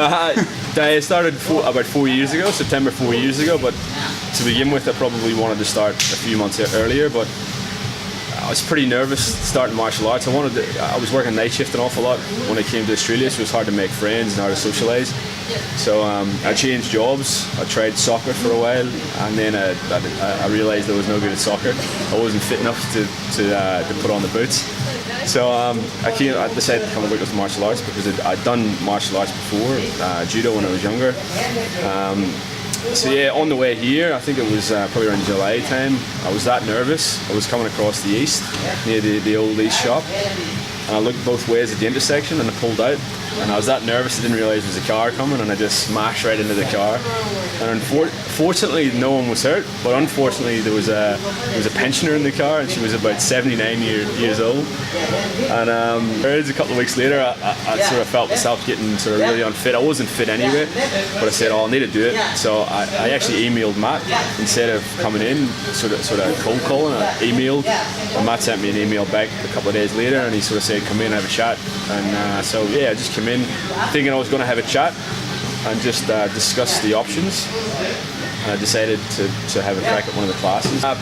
I started about 4 years ago, September 4 years ago, but to begin with I probably wanted to start a few months earlier, but I was pretty nervous starting martial arts. I was working night shift an awful lot when I came to Australia, so it was hard to make friends and hard to socialise. So I changed jobs. I tried soccer for a while, and then I realised I was no good at soccer. I wasn't fit enough to put on the boots. So I decided to come and work with martial arts because I'd done martial arts before, judo when I was younger. So yeah, on the way here, I think it was probably around July time, I was that nervous. I was coming across the east, near the old East shop, and I looked both ways at the intersection and I pulled out. And I was that nervous I didn't realise there was a car coming, and I just smashed right into the car. And fortunately no one was hurt, but unfortunately there was a pensioner in the car, and she was about 79 years old. And a couple of weeks later I sort of felt myself getting sort of really unfit. I wasn't fit anyway, but I said, oh, I need to do it. So I actually emailed Matt instead of coming in, sort of cold calling. I emailed, and Matt sent me an email back a couple of days later, and he sort of said, come in and have a chat. And so yeah, I just came in thinking I was going to have a chat and just discuss the options. And I decided to have a crack at one of the classes. I'm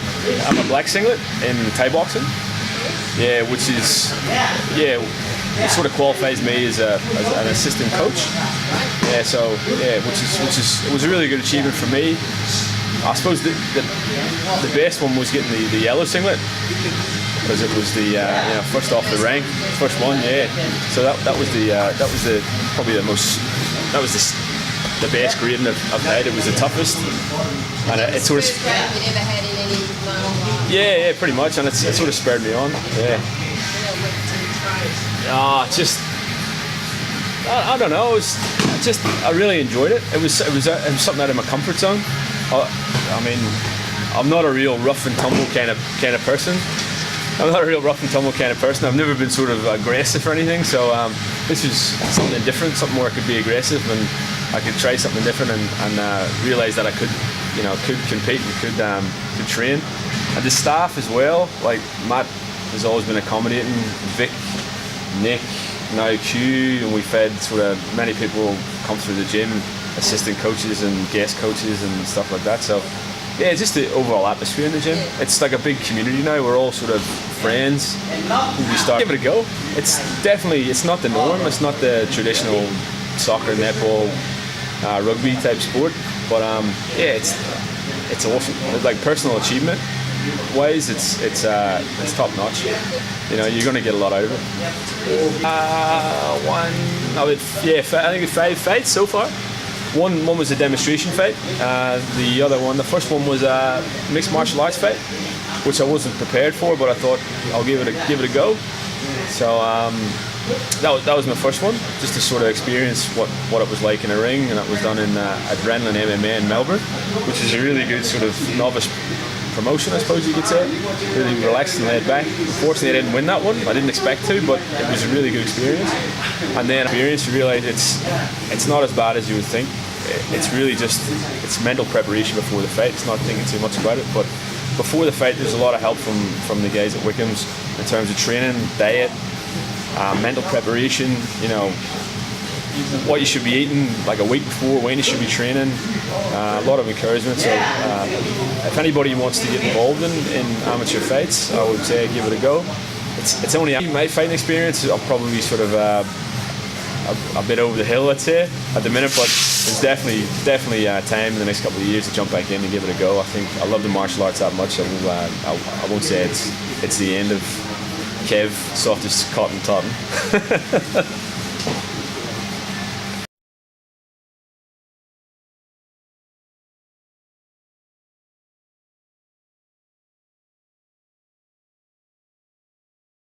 a black singlet in Thai boxing. Yeah, which is it sort of qualifies me as an assistant coach. Yeah, so yeah, it was a really good achievement for me. I suppose the best one was getting the yellow singlet, because it was the first off the rank, first one, yeah. So that was probably the best grading I've had. It was the toughest, and it sort of. You never had any? Yeah, pretty much, and it sort of spurred me on. Yeah. I don't know. I really enjoyed it. It was something out of my comfort zone. I mean, I'm not a real rough and tumble kind of person. I've never been sort of aggressive or anything, so this was something different, something where I could be aggressive and I could try something different and realise that I could compete and could train. And the staff as well, like Matt has always been accommodating, Vic, Nick, now Q, and we've had sort of many people come through the gym, assistant coaches and guest coaches and stuff like that. So yeah, just the overall atmosphere in the gym. It's like a big community now. We're all sort of friends. We start give it a go. It's not the norm. It's not the traditional soccer, netball, rugby type sport. But yeah, it's awesome. It's like personal achievement wise, it's top notch. You know, you're going to get a lot out of it. I think it's 5 fights so far. One was a demonstration fight. The first one was a mixed martial arts fight, which I wasn't prepared for, but I thought I'll give it a go. So that was my first one, just to sort of experience what it was like in a ring, and that was done in Adrenaline MMA in Melbourne, which is a really good sort of novice promotion, I suppose you could say. Really relaxed and laid back. Unfortunately, I didn't win that one. I didn't expect to, but it was a really good experience. And then you realise it's not as bad as you would think. It's really just mental preparation before the fight. It's not thinking too much about it, but before the fight, there's a lot of help from the guys at Wickham's in terms of training, diet, mental preparation. You know, what you should be eating like a week before, when you should be training. A lot of encouragement. So if anybody wants to get involved in amateur fights, I would say give it a go. It's only my fighting experience. I'll probably sort of a bit over the hill, I'd say, at the minute, but there's definitely time in the next couple of years to jump back in and give it a go. I think I love the martial arts that much. I won't say it's the end of Kev, soft as cotton Totton.